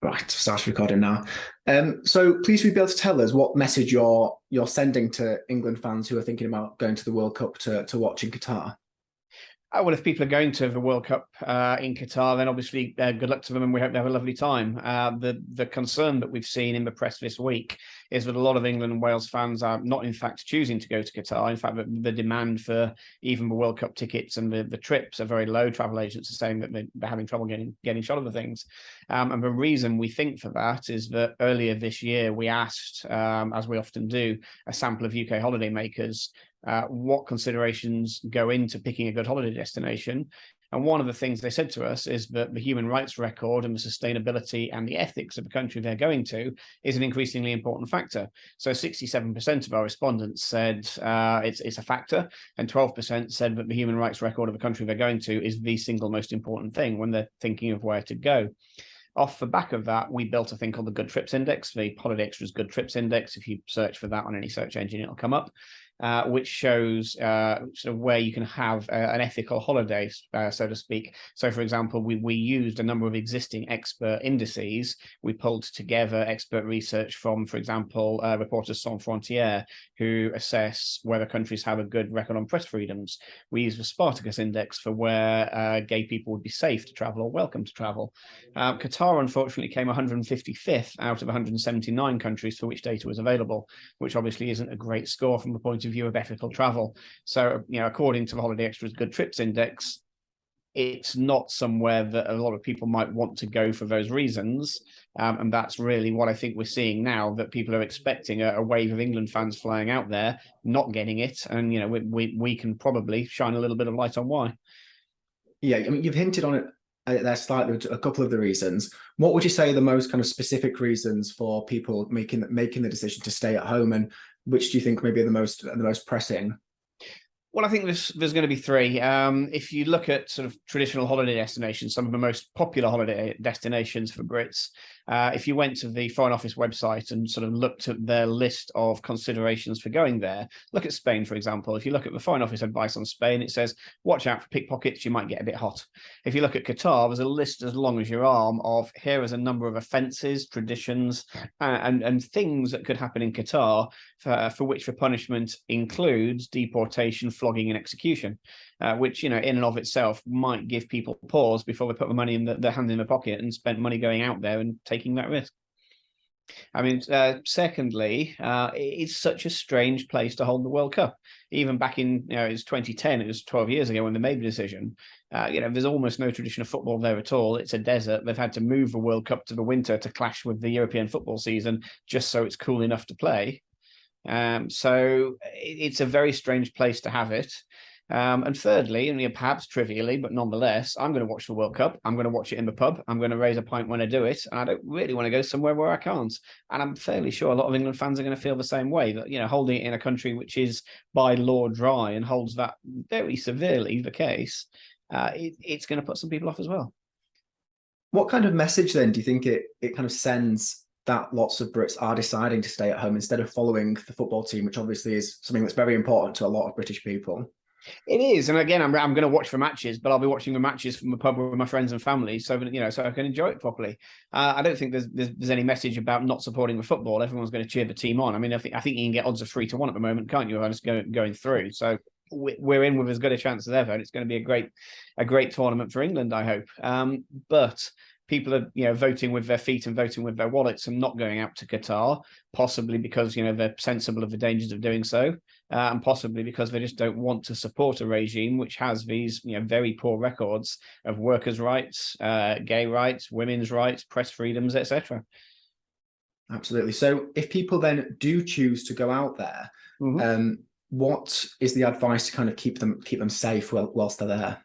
Right, start recording now. So please, would you be able to tell us what message you're sending to England fans who are thinking about going to the World Cup to watch in Qatar? Well, if people are going to the World Cup in Qatar, then obviously good luck to them, and we hope they have a lovely time. The concern that we've seen in the press this week is that a lot of England and Wales fans are not, in fact, choosing to go to Qatar. In fact, the demand for even the World Cup tickets and the trips are very low. Travel agents are saying that they're having trouble getting shot of the things. And the reason we think for that is that earlier this year we asked, as we often do, a sample of UK holidaymakers what considerations go into picking a good holiday destination. And one of the things they said to us is that the human rights record and the sustainability and the ethics of the country they're going to is an increasingly important factor. So 67% of our respondents said it's a factor, and 12% said that the human rights record of the country they're going to is the single most important thing when they're thinking of where to go. Off the back of that, we built a thing called the Good Trips Index, the Holiday Extras Good Trips Index. If you search for that on any search engine, it'll come up. Which shows sort of where you can have an ethical holiday, so to speak. So, for example, we used a number of existing expert indices. We pulled together expert research from, for example, Reporters Sans Frontières, who assess whether countries have a good record on press freedoms. We used the Spartacus Index for where gay people would be safe to travel or welcome to travel. Qatar, unfortunately, came 155th out of 179 countries for which data was available, which obviously isn't a great score from the point of view of ethical travel. So, according to the Holiday Extras Good Trips Index, it's not somewhere that a lot of people might want to go for those reasons. And that's really what I think we're seeing now, that people are expecting a wave of England fans flying out there, not getting it. And, we can probably shine a little bit of light on why. Yeah, I mean, you've hinted on it there slightly, a couple of the reasons. What would you say are the most kind of specific reasons for people making the decision to stay at home, and which do you think maybe are the most pressing? Well, I think there's going to be three. If you look at sort of traditional holiday destinations, some of the most popular holiday destinations for Brits, if you went to the Foreign Office website and sort of looked at their list of considerations for going there, look at Spain, for example. If you look at the Foreign Office advice on Spain, it says, watch out for pickpockets, you might get a bit hot. If you look at Qatar, there's a list as long as your arm of here is a number of offences, traditions, and things that could happen in Qatar for which the punishment includes deportation, flogging, and execution, which, in and of itself might give people pause before they put the money in their hand in their pocket and spend money going out there and taking that risk. I mean, secondly, it's such a strange place to hold the World Cup. Even back in, it was 2010, it was 12 years ago when they made the decision. There's almost no tradition of football there at all. It's a desert. They've had to move the World Cup to the winter to clash with the European football season just so it's cool enough to play. So it's a very strange place to have it. And thirdly, and perhaps trivially, but nonetheless, I'm going to watch the World Cup. I'm going to watch it in the pub. I'm going to raise a pint when I do it. And I don't really want to go somewhere where I can't. And I'm fairly sure a lot of England fans are going to feel the same way, that, holding it in a country which is by law dry and holds that very severely the case, it's going to put some people off as well. What kind of message then do you think it kind of sends that lots of Brits are deciding to stay at home instead of following the football team, which obviously is something that's very important to a lot of British people? It is, and again, I'm going to watch the matches, but I'll be watching the matches from the pub with my friends and family, so so I can enjoy it properly. I don't think there's any message about not supporting the football. Everyone's going to cheer the team on. I mean, I think you can get odds of 3-1 at the moment, can't you? I'm just going through. So we're in with as good a chance as ever, and it's going to be a great tournament for England, I hope. But people are, voting with their feet and voting with their wallets and not going out to Qatar, possibly because, they're sensible of the dangers of doing so, and possibly because they just don't want to support a regime which has these, very poor records of workers' rights, gay rights, women's rights, press freedoms, etc. Absolutely. So if people then do choose to go out there, what is the advice to kind of keep them safe whilst they're there?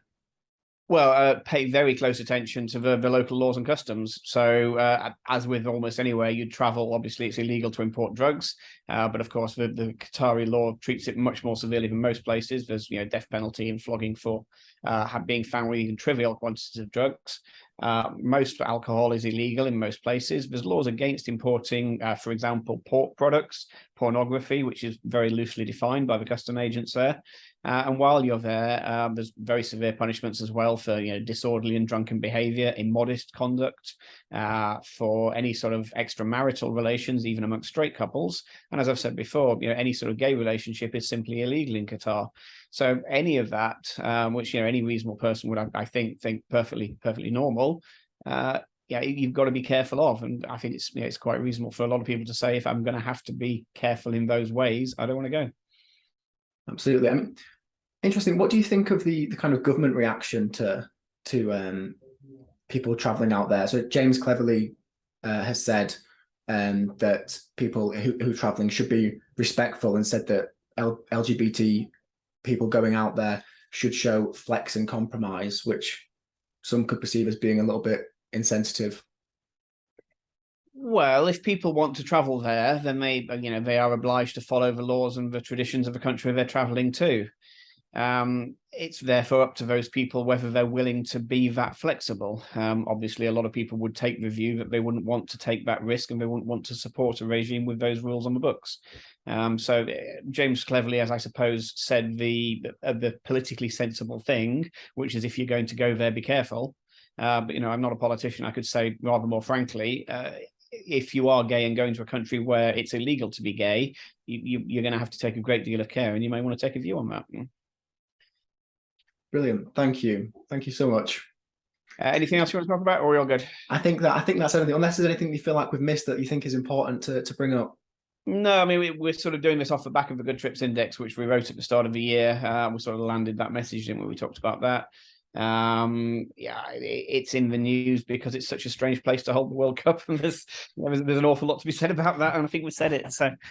Well, pay very close attention to the local laws and customs. So as with almost anywhere you'd travel, obviously it's illegal to import drugs. But of course, the Qatari law treats it much more severely than most places. There's death penalty and flogging for being found with even trivial quantities of drugs. Most alcohol is illegal in most places. There's laws against importing, for example, pork products, pornography, which is very loosely defined by the custom agents there. And while you're there, there's very severe punishments as well for disorderly and drunken behaviour, immodest conduct, for any sort of extramarital relations, even amongst straight couples. And as I've said before, any sort of gay relationship is simply illegal in Qatar. So any of that, which any reasonable person would, I think perfectly normal, you've got to be careful of. And I think it's quite reasonable for a lot of people to say, if I'm going to have to be careful in those ways, I don't want to go. Absolutely. I mean, interesting. What do you think of the kind of government reaction to people traveling out there? So James Cleverly has said that people who are traveling should be respectful, and said that LGBT people going out there should show flex and compromise, which some could perceive as being a little bit insensitive. Well, if people want to travel there, then they are obliged to follow the laws and the traditions of the country they're traveling to. It's therefore up to those people whether they're willing to be that flexible. Obviously, a lot of people would take the view that they wouldn't want to take that risk, and they wouldn't want to support a regime with those rules on the books. So James Cleverly, as I suppose, said the politically sensible thing, which is, if you're going to go there, be careful. But I'm not a politician. I could say rather more frankly, if you are gay and going to a country where it's illegal to be gay, you're going to have to take a great deal of care, and you may want to take a view on that. Brilliant. Thank you so much. Anything else you want to talk about, or are we all good? I think that's everything, unless there's anything you feel like we've missed that you think is important to bring up. No, I mean, we're sort of doing this off the back of the Good Trips Index, which we wrote at the start of the year. We sort of landed that message in when we talked about that. It's in the news because it's such a strange place to hold the World Cup, and there's an awful lot to be said about that, and I think we said it. So